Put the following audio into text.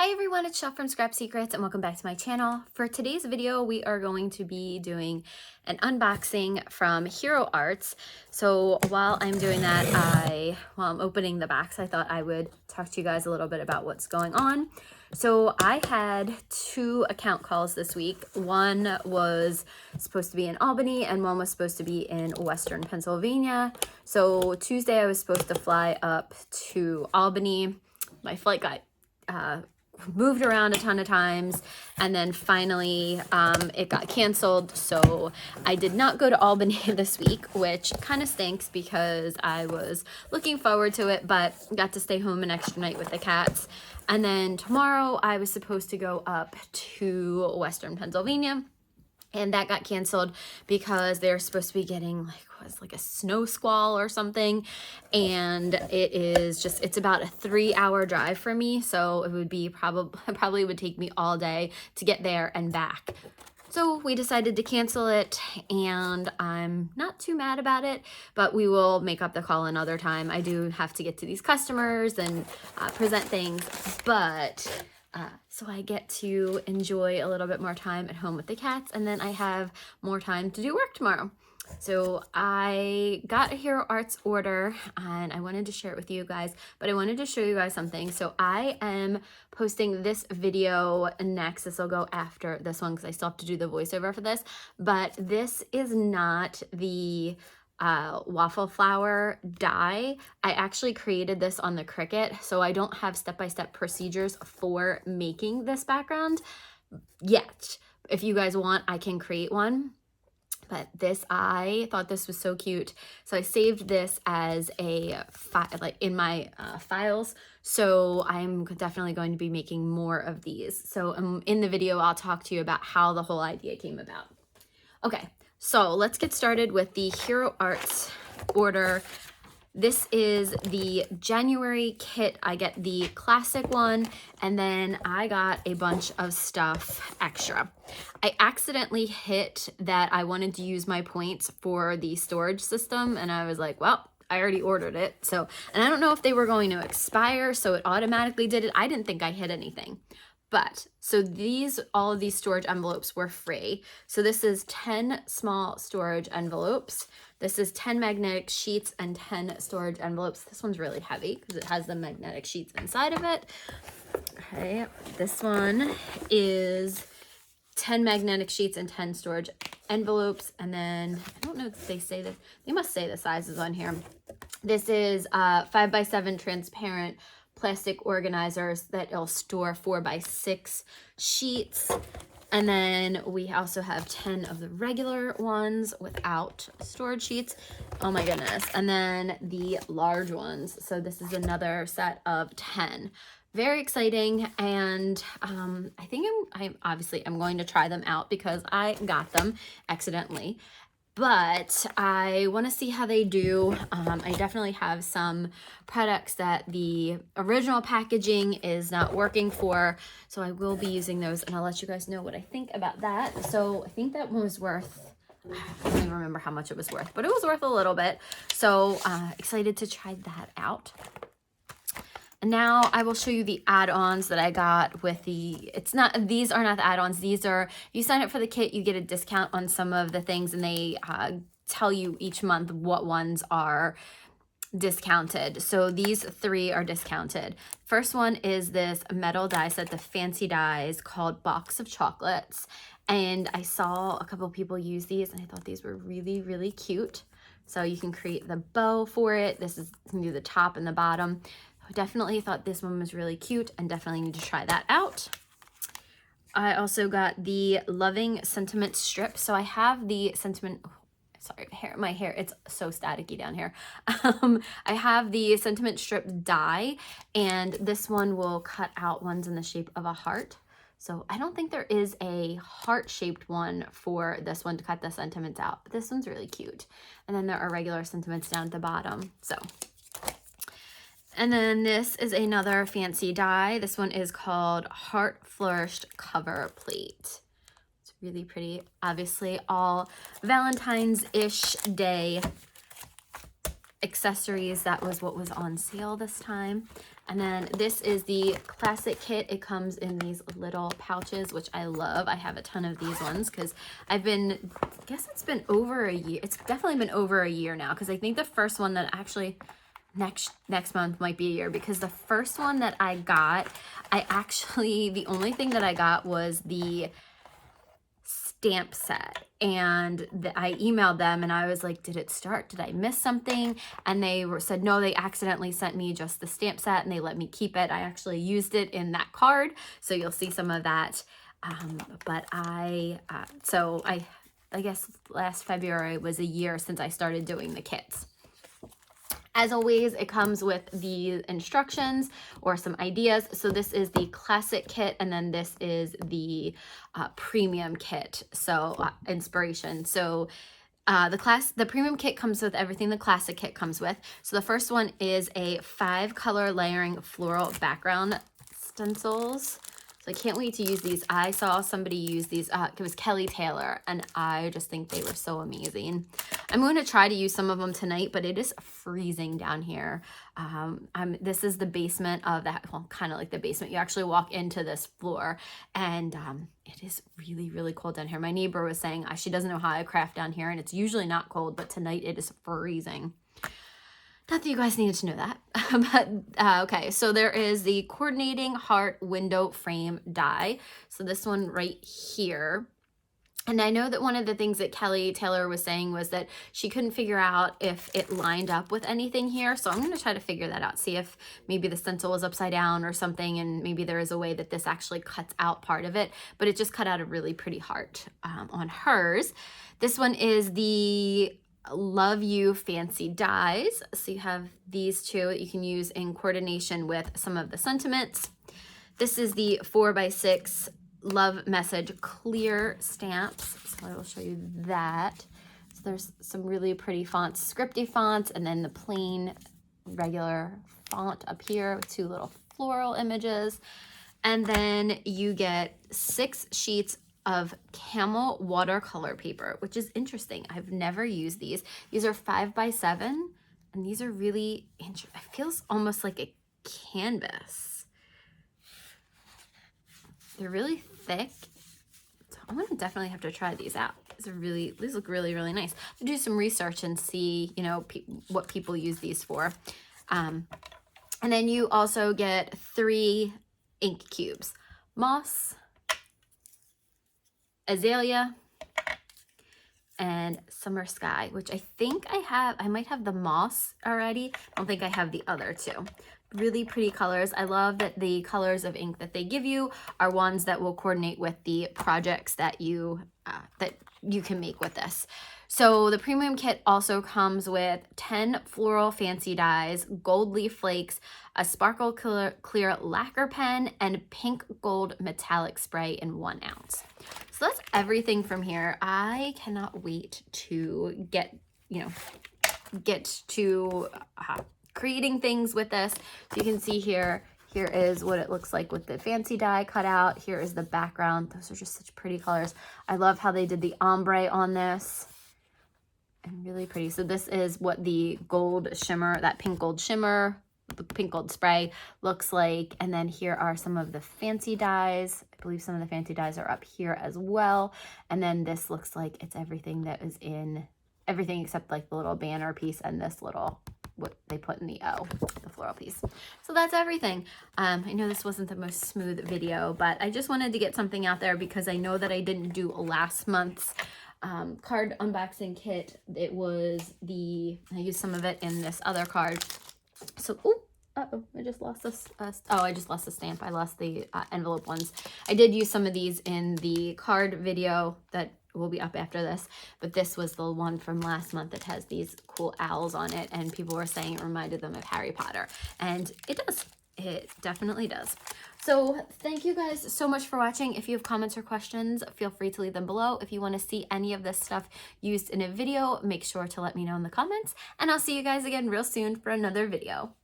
Hi everyone, it's Chef from Scrap Secrets and welcome back to my channel. For today's video, we are going to be doing an unboxing from Hero Arts. So while I'm doing that, while I'm opening the box, I thought I would talk to you guys a little bit about what's going on. So I had two account calls this week. One was supposed to be in Albany and one was supposed to be in Western Pennsylvania. So Tuesday I was supposed to fly up to Albany. My flight got moved around a ton of times, and then finally it got canceled, so I did not go to Albany this week, which kind of stinks because I was looking forward to it, but got to stay home an extra night with the cats. And then tomorrow I was supposed to go up to Western Pennsylvania, and that got canceled because they're supposed to be getting like a snow squall or something, and it's about a 3-hour drive for me, so it would be probably would take me all day to get there and back. So we decided to cancel it, and I'm not too mad about it, but we will make up the call another time. I do have to get to these customers and present things, but so I get to enjoy a little bit more time at home with the cats, and then I have more time to do work tomorrow. So I got a Hero Arts order and I wanted to share it with you guys, but I wanted to show you guys something. So I am posting this video next. This will go after this one because I still have to do the voiceover for this, but this is not the waffle flower die. I actually created this on the Cricut, so I don't have step-by-step procedures for making this background yet. If you guys want, I can create one. But I thought this was so cute, so I saved this as a file, like in my files. So I'm definitely going to be making more of these. So in the video, I'll talk to you about how the whole idea came about. Okay, so let's get started with the Hero Arts order. This is the January kit. I get the classic one, and then I got a bunch of stuff extra. I accidentally hit that I wanted to use my points for the storage system, and I was like, well, I already ordered it. So, and I don't know if they were going to expire, so it automatically did it. I didn't think I hit anything. But so all of these storage envelopes were free. So this is 10 small storage envelopes. This is 10 magnetic sheets and 10 storage envelopes. This one's really heavy because it has the magnetic sheets inside of it. Okay, this one is 10 magnetic sheets and 10 storage envelopes. And then I don't know if they say that. They must say the sizes on here. This is 5x7 transparent plastic organizers that it'll store 4x6 sheets. And then we also have 10 of the regular ones without storage sheets. Oh my goodness. And then the large ones. So this is another set of 10. Very exciting. And I think I'm going to try them out because I got them accidentally. But I want to see how they do. I definitely have some products that the original packaging is not working for, so I will be using those, and I'll let you guys know what I think about that. So I think that one was worth, I don't even remember how much it was worth, but it was worth a little bit. So excited to try that out. And now I will show you the add-ons that I got with these are not the add-ons. These are, you sign up for the kit, you get a discount on some of the things, and they tell you each month what ones are discounted. So these 3 are discounted. First one is this metal die set, the fancy dies, called Box of Chocolates. And I saw a couple of people use these, and I thought these were really, really cute. So you can create the bow for it. This is, you can do the top and the bottom. Definitely thought this one was really cute and definitely need to try that out. I also got the Loving Sentiment strip. So I have the sentiment, sorry, my hair, it's so staticky down here. I have the sentiment strip die, and this one will cut out ones in the shape of a heart. So I don't think there is a heart-shaped one for this one to cut the sentiments out, but this one's really cute. And then there are regular sentiments down at the bottom. And then this is another fancy die. This one is called Heart Flourished Cover Plate. It's really pretty. Obviously, all Valentine's-ish day accessories. That was what was on sale this time. And then this is the classic kit. It comes in these little pouches, which I love. I have a ton of these ones because I guess it's been over a year. It's definitely been over a year now, because I think the first one that actually next month might be a year, because the first one that I got, the only thing that I got was the stamp set, and I emailed them and I was like, did it start? Did I miss something? And they said no, they accidentally sent me just the stamp set and they let me keep it. I actually used it in that card, so you'll see some of that. But I guess last February was a year since I started doing the kits. As always, it comes with the instructions or some ideas. So this is the classic kit, and then this is the premium kit. So inspiration. So the premium kit comes with everything the classic kit comes with. So the first one is a 5-color layering floral background stencils. So I can't wait to use these. I saw somebody use these. It was Kelly Taylor, and I just think they were so amazing. I'm going to try to use some of them tonight, but it is freezing down here. This is the basement of that, well, kind of like the basement. You actually walk into this floor, and it is really, really cold down here. My neighbor was saying she doesn't know how I craft down here, and it's usually not cold, but tonight it is freezing. Not that you guys needed to know that, but okay, so there is the coordinating heart window frame die. So this one right here. And I know that one of the things that Kelly Taylor was saying was that she couldn't figure out if it lined up with anything here. So I'm going to try to figure that out, see if maybe the stencil was upside down or something, and maybe there is a way that this actually cuts out part of it. But it just cut out a really pretty heart on hers. This one is the Love You Fancy Dies. So you have these two that you can use in coordination with some of the sentiments. This is the 4x6 Love Message clear stamps. So I will show you that. So there's some really pretty fonts, scripty fonts, and then the plain regular font up here with 2 little floral images. And then you get 6 sheets of camel watercolor paper, which is interesting. I've never used these. These are 5x7, and these are really interesting. It feels almost like a canvas. They're really thick. So I'm gonna definitely have to try these out. These look really, really nice. I'll do some research and see, you know, what people use these for. And then you also get 3 ink cubes: moss, azalea, and summer sky, which I think I might have the moss already. I don't think I have the other 2. Really pretty colors. I love that the colors of ink that they give you are ones that will coordinate with the projects that you can make with this. So the premium kit also comes with 10 floral fancy dies, gold leaf flakes, a sparkle clear lacquer pen, and pink gold metallic spray in 1 ounce. So that's everything from here. I cannot wait to get to creating things with this. So you can see here is what it looks like with the fancy die cut out. Here is the background. Those are just such pretty colors. I love how they did the ombre on this, and really pretty. So this is what the gold shimmer, that pink gold shimmer, the pink gold spray looks like. And then here are some of the fancy dies. I believe some of the fancy dies are up here as well. And then this looks like it's everything that is in everything except like the little banner piece and this little, what they put in the O, the floral piece. So that's everything. I know this wasn't the most smooth video, but I just wanted to get something out there because I know that I didn't do last month's card unboxing kit. It was I used some of it in this other card. So, I just lost this. I just lost the stamp. I lost the envelope ones. I did use some of these in the card video that will be up after this, but this was the one from last month that has these cool owls on it, and people were saying it reminded them of Harry Potter, and it does. It definitely does. So thank you guys so much for watching. If you have comments or questions, feel free to leave them below. If you want to see any of this stuff used in a video, make sure to let me know in the comments, and I'll see you guys again real soon for another video.